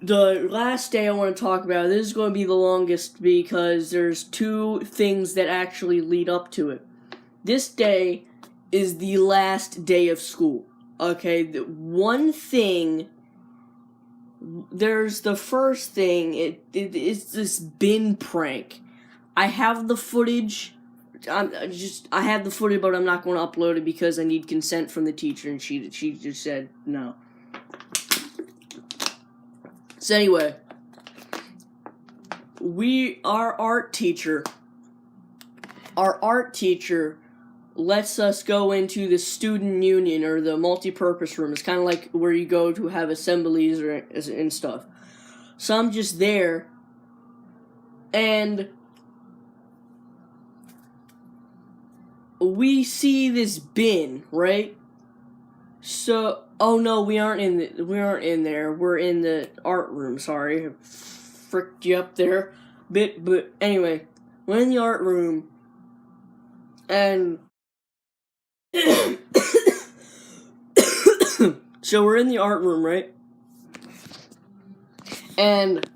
the last day I want to talk about, this is going to be the longest because there's two things that actually lead up to it. This day is the last day of school. Okay, one thing, there's the first thing, it's this bin prank. I have the footage. I have the footage, but I'm not going to upload it because I need consent from the teacher, and she just said no. So anyway, our art teacher lets us go into the student union or the multi-purpose room. It's kind of like where you go to have assemblies and stuff. So I'm just there, and we see this bin, right? So, oh no, we aren't in there. We're in the art room. Sorry, I fricked you up there, but anyway, we're in the art room, and so we're in the art room, right? And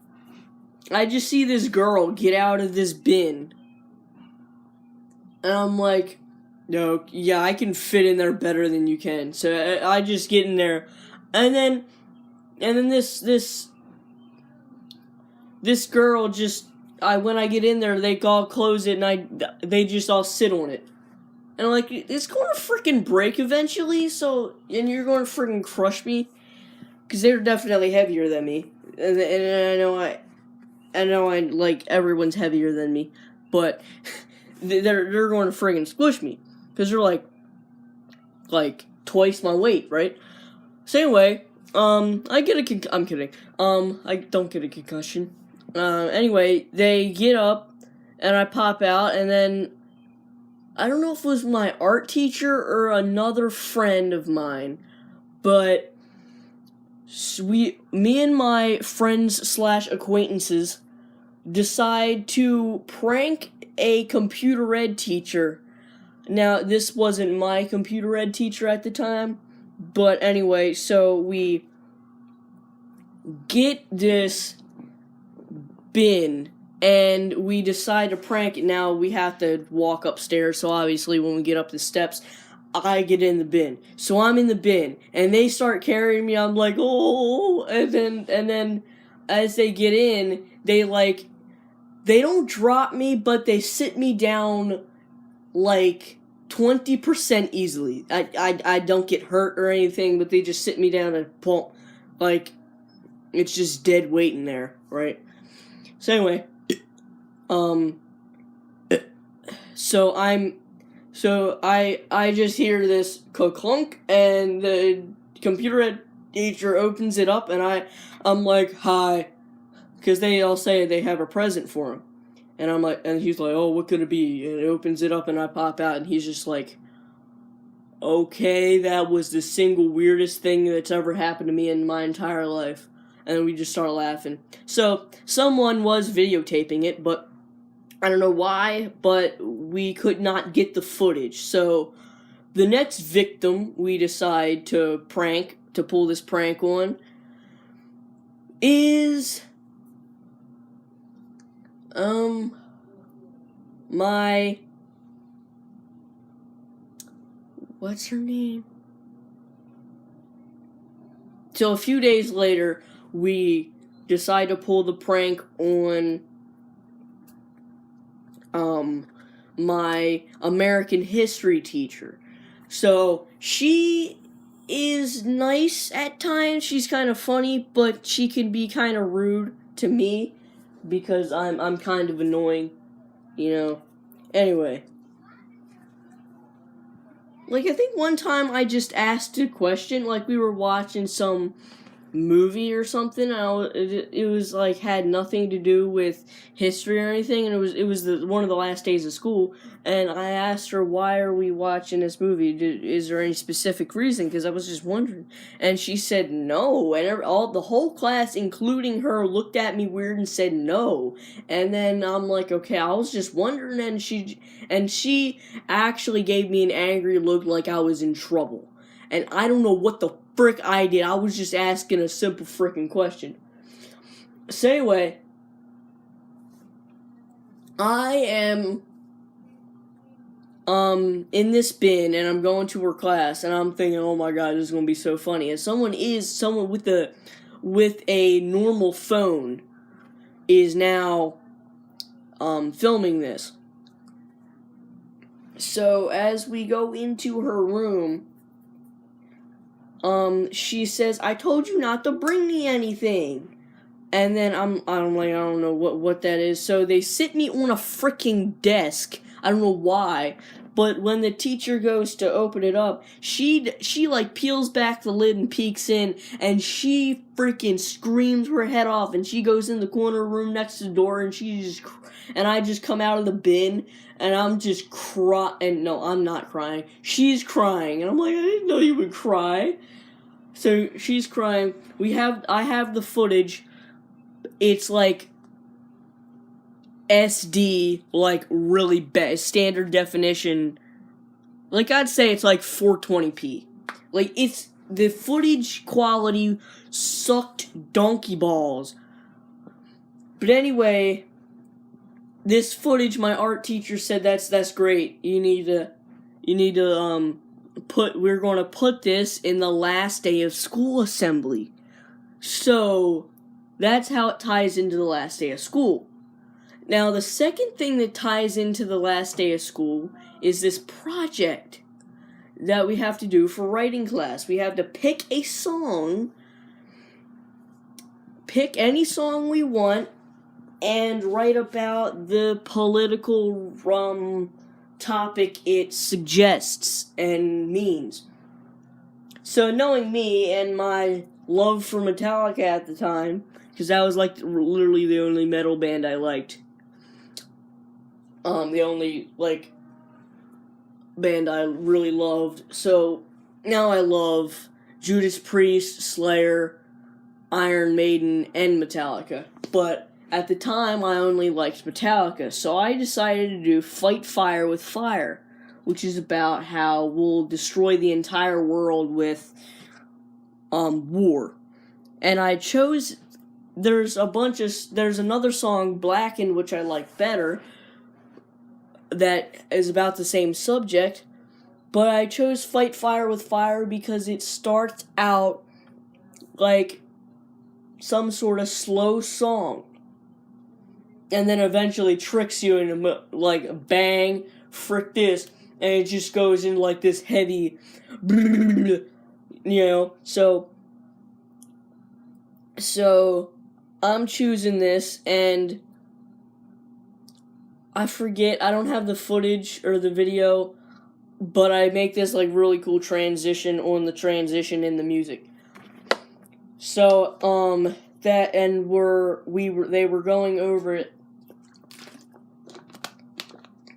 I just see this girl get out of this bin, and I'm like, no, yeah, I can fit in there better than you can. So I just get in there, and then this girl just, when I get in there, they all close it, and they just all sit on it, and I'm like, it's going to freaking break eventually. So, and you're going to freaking crush me, because they're definitely heavier than me, and I know I like everyone's heavier than me, but they're going to friggin' squish me. Because they're like twice my weight, right? So anyway, I get I'm kidding. I don't get a concussion. Anyway, they get up, and I pop out, and then I don't know if it was my art teacher or another friend of mine, but me and my friends / acquaintances decide to prank a computer ed teacher. Now, this wasn't my computer ed teacher at the time, but anyway, so we get this bin, and we decide to prank it. Now, we have to walk upstairs, so obviously when we get up the steps, I get in the bin. So I'm in the bin, and they start carrying me, I'm like, oh, and then as they get in, they don't drop me, but they sit me down, 20% easily. I don't get hurt or anything, but they just sit me down and pump, it's just dead weight in there, right? So anyway, so I just hear this clunk, and the computer ed teacher opens it up, and I'm like, hi, because they all say they have a present for him. And I'm like, and he's like, oh, what could it be? And it opens it up, and I pop out, and he's just like, okay, that was the single weirdest thing that's ever happened to me in my entire life. And we just start laughing. So, someone was videotaping it, but I don't know why, but we could not get the footage. So, the next victim we decide to pull this prank on, is what's her name? So a few days later, we decide to pull the prank on my American history teacher. So she is nice at times. She's kind of funny, but she can be kind of rude to me because I'm kind of annoying, you know. Anyway, I think one time I just asked a question, we were watching some movie or something. It was had nothing to do with history or anything, and it was one of the last days of school. And I asked her, "Why are we watching this movie? Is there any specific reason?" Because I was just wondering. And she said no, and the whole class, including her, looked at me weird and said no. And then I'm like, okay, I was just wondering. And she actually gave me an angry look, like I was in trouble. And I don't know what the frick I did. I was just asking a simple frickin' question. So anyway, I am in this bin and I'm going to her class and I'm thinking, oh my god, this is gonna be so funny. And someone with a normal phone is now filming this. So as we go into her room, she says, "I told you not to bring me anything." And then I'm like, I don't know what that is. So they sit me on a freaking desk. I don't know why, but when the teacher goes to open it up, she like peels back the lid and peeks in, and she freaking screams her head off, and she goes in the corner room next to the door, and and I just come out of the bin, and I'm just and no, I'm not crying. She's crying, and I'm like, I didn't know you would cry. So she's crying. I have the footage. It's like SD, like really bad, standard definition. Like I'd say it's like 420p. Like it's the footage quality sucked donkey balls. But anyway, this footage, my art teacher said that's great. You need to we're going to put this in the last day of school assembly. So that's how it ties into the last day of school. Now, the second thing that ties into the last day of school is this project that we have to do for writing class. We have to pick any song we want, and write about the political topic it suggests and means. So knowing me and my love for Metallica at the time, because that was like literally the only metal band I liked. The only like band I really loved. So now I love Judas Priest, Slayer, Iron Maiden, and Metallica. But at the time I only liked Metallica, so I decided to do Fight Fire with Fire, which is about how we'll destroy the entire world with war. And I chose, there's another song, Blackened, which I like better, that is about the same subject, but I chose Fight Fire with Fire because it starts out like some sort of slow song, and then eventually tricks you into like, bang, frick this, and it just goes in like this heavy, so I'm choosing this, and I forget, I don't have the footage or the video, but I make this like really cool transition on the transition in the music. So, they were going over it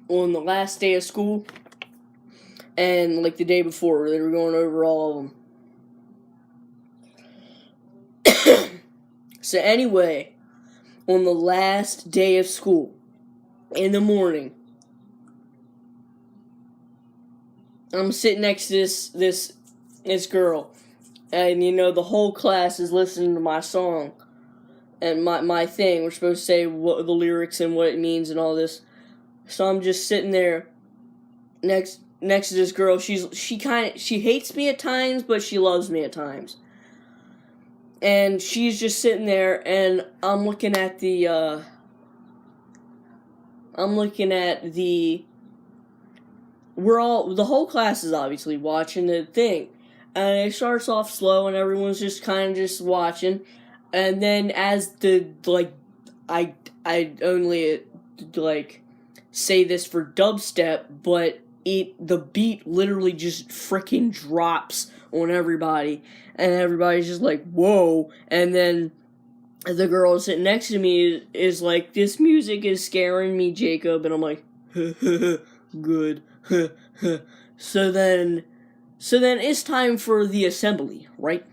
on the last day of school, and like the day before, they were going over all of them. So anyway, on the last day of school, in the morning, I'm sitting next to this girl, and the whole class is listening to my song and my thing. We're supposed to say what the lyrics and what it means and all this. So I'm just sitting there next to this girl. She hates me at times, but she loves me at times. And she's just sitting there, and I'm looking at the whole class is obviously watching the thing. And it starts off slow, and everyone's just kind of just watching. And then as I only, say this for dubstep, but the beat literally just freaking drops on everybody. And everybody's just like, whoa. And then the girl sitting next to me is like, this music is scaring me, Jacob. And I'm like, good. So then it's time for the assembly, right?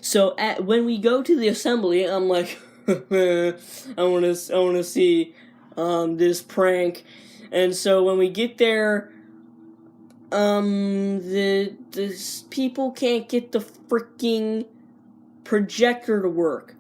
So when we go to the assembly, I'm like, I want to see this prank. And so when we get there, the people can't get the freaking projector to work.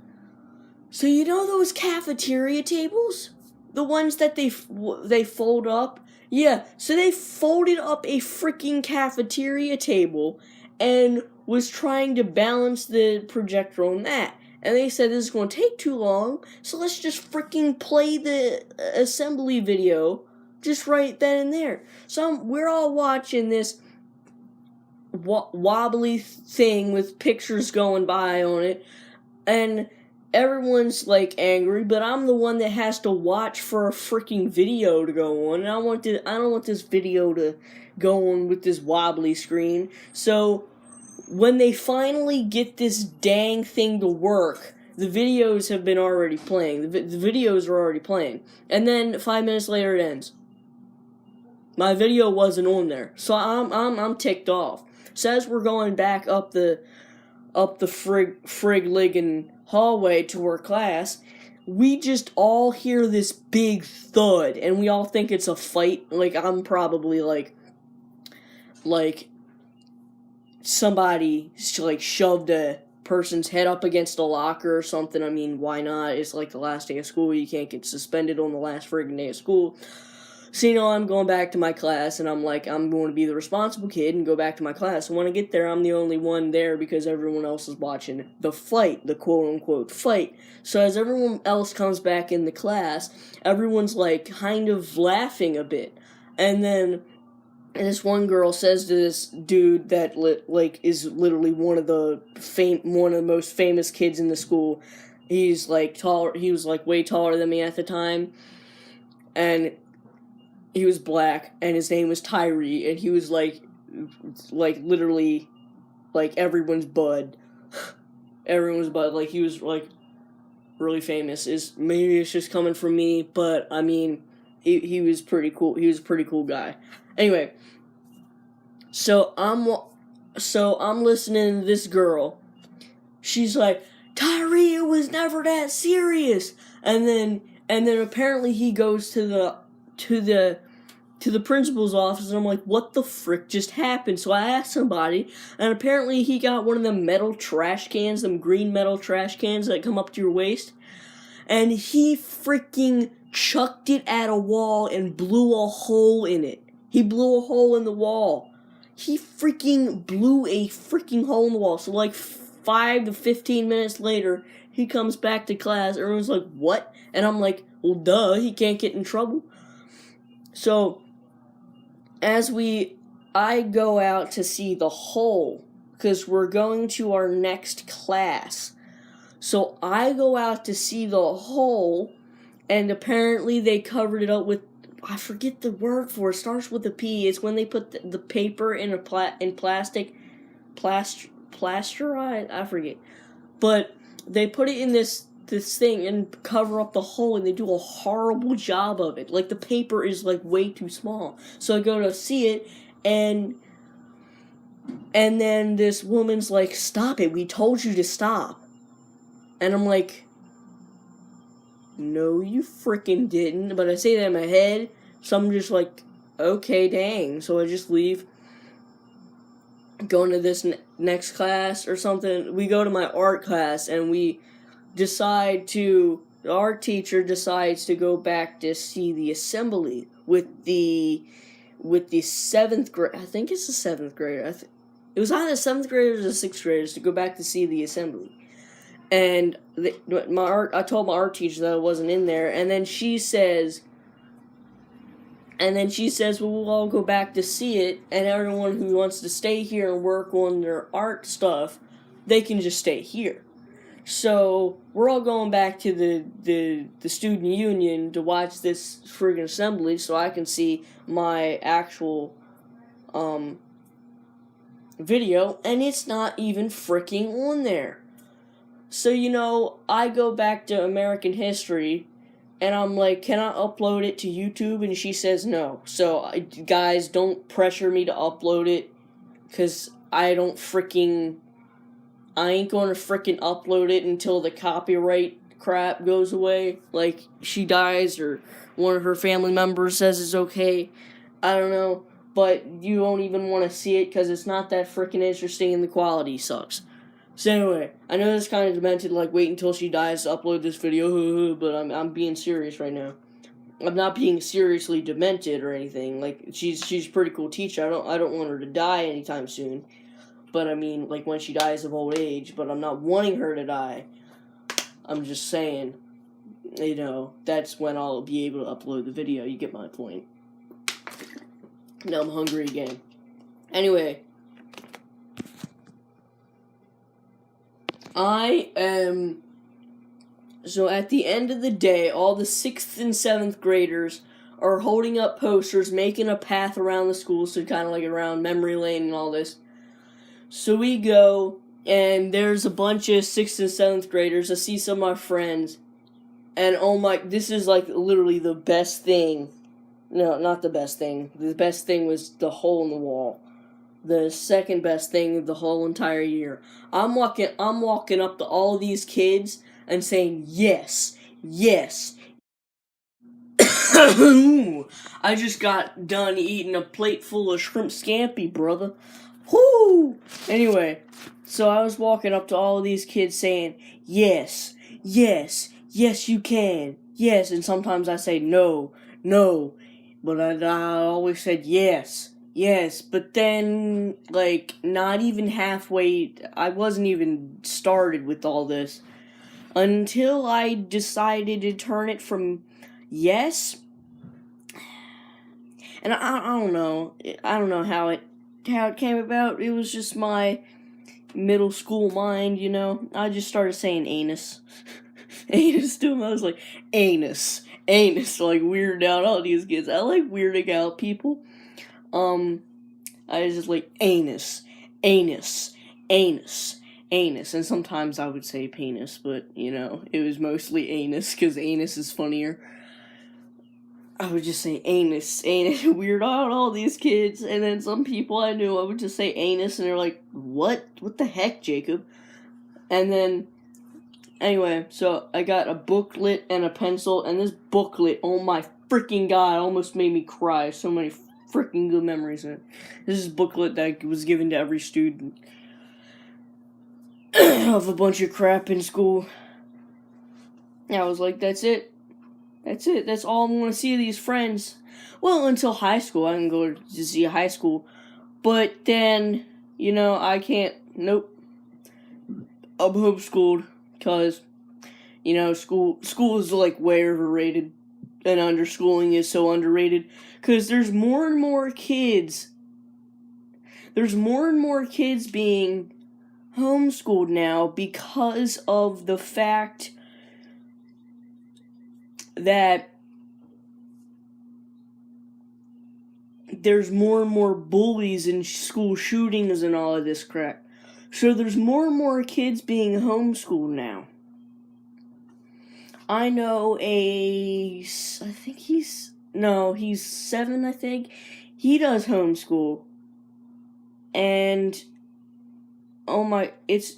So you know those cafeteria tables? The ones that they fold up? Yeah, so they folded up a freaking cafeteria table and was trying to balance the projector on that. And they said this is going to take too long, so let's just freaking play the assembly video just right then and there. So we're all watching this wobbly thing with pictures going by on it, and everyone's like angry, but I'm the one that has to watch for a freaking video to go on, and I don't want this video to go on with this wobbly screen. So when they finally get this dang thing to work, the videos have been already playing. The videos are already playing, and then 5 minutes later it ends. My video wasn't on there, so I'm ticked off. So as we're going back up the frig-liggin hallway to our class, we just all hear this big thud, and we all think it's a fight. Like, I'm probably like somebody like shoved a person's head up against a locker or something. I mean, why not? It's like the last day of school. You can't get suspended on the last friggin' day of school. So, I'm going back to my class, and I'm like, I'm going to be the responsible kid and go back to my class. And when I get there, I'm the only one there because everyone else is watching the fight, the quote-unquote fight. So as everyone else comes back in the class, everyone's, like, kind of laughing a bit. And then this one girl says to this dude that, is literally one of the most famous kids in the school. He's, like, taller. He was, like, way taller than me at the time. And he was black, and his name was Tyree, and he was, like literally, like, everyone's bud. Everyone's bud. Like, he was, like, really famous. Maybe it's just coming from me, but, I mean, he was pretty cool. He was a pretty cool guy. Anyway, so I'm listening to this girl. She's like, Tyree, it was never that serious. And then apparently he goes to the principal's office, and I'm like, what the frick just happened? So I asked somebody, and apparently he got one of them metal trash cans, them green metal trash cans that come up to your waist, and he freaking chucked it at a wall and blew a hole in it. He blew a hole in the wall. He freaking blew a freaking hole in the wall. So like 5 to 15 minutes later, he comes back to class, everyone's like, what? And I'm like, well, duh, he can't get in trouble. So I go out to see the hole, because we're going to our next class. So I go out to see the hole, and apparently they covered it up with, I forget the word for it, starts with a P. It's when they put the paper in plastic, plasterized, I forget. But they put it in this thing and cover up the hole, and they do a horrible job of it. Like, the paper is, like, way too small. So I go to see it, and then this woman's like, stop it, we told you to stop. And I'm like, no, you freaking didn't. But I say that in my head, so I'm just like, okay, dang. So I just leave, go into this next class or something. We go to my art class, and the art teacher decides to go back to see the assembly with the 7th grade. I think it's the 7th grader. It was either the 7th graders or the 6th graders to go back to see the assembly. And I told my art teacher that I wasn't in there, and then she says, well, we'll all go back to see it, and everyone who wants to stay here and work on their art stuff, they can just stay here. So we're all going back to the student union to watch this friggin' assembly, so I can see my actual video, and it's not even freaking on there. So I go back to American history, and I'm like, can I upload it to YouTube? And she says no. So guys, don't pressure me to upload it, because I ain't going to freaking upload it until the copyright crap goes away. Like, she dies, or one of her family members says it's okay. I don't know. But you won't even want to see it, because it's not that freaking interesting, and the quality sucks. So anyway, I know that's kind of demented, like, wait until she dies to upload this video, but I'm being serious right now. I'm not being seriously demented or anything. Like, she's a pretty cool teacher. I don't want her to die anytime soon. But I mean, like, when she dies of old age, but I'm not wanting her to die. I'm just saying, you know, that's when I'll be able to upload the video. You get my point. Now I'm hungry again. Anyway, so at the end of the day, all the 6th and 7th graders are holding up posters, making a path around the school, so kind of like around memory lane and all this. So we go, and there's a bunch of 6th and 7th graders. I see some of my friends, and oh my, this is like literally the best thing. No, not the best thing. The best thing was the hole in the wall. The second best thing of the whole entire year. I'm walking up to all these kids and saying, yes, yes. I just got done eating a plate full of shrimp scampi, brother. Whoo! Anyway, so I was walking up to all of these kids saying, yes, yes, yes you can, yes, and sometimes I say no, no, but I always said yes. Yes, but then, like, not even halfway, I wasn't even started with all this until I decided to turn it from yes, and I don't know how it came about. It was just my middle school mind, you know. I just started saying anus. Anus to him. I was like, anus, like weirded out all these kids. I like weirding out people. I was just like, anus, anus, anus, anus. And sometimes I would say penis, but, you know, it was mostly anus, because anus is funnier. I would just say anus, weird out all these kids, and then some people I knew, I would just say anus, and they're like, what the heck, Jacob? And then, anyway, so I got a booklet and a pencil, and this booklet, oh my freaking god, almost made me cry. So many freaking good memories in it. This is a booklet that was given to every student of a bunch of crap in school. And I was like, that's it. That's it. That's all I'm going to see of these friends. Well, until high school. I can go to see high school. But then, you know, I can't. Nope. I'm homeschooled. Because, you know, school is, like, way overrated. And underschooling is so underrated. Because there's more and more kids. There's more and more kids being homeschooled now because of the fact that there's more and more bullies and school shootings and all of this crap. So there's more and more kids being homeschooled now. I know he's 7, I think. He does homeschool. And, oh my, it's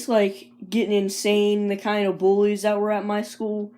like getting insane, the kind of bullies that were at my school.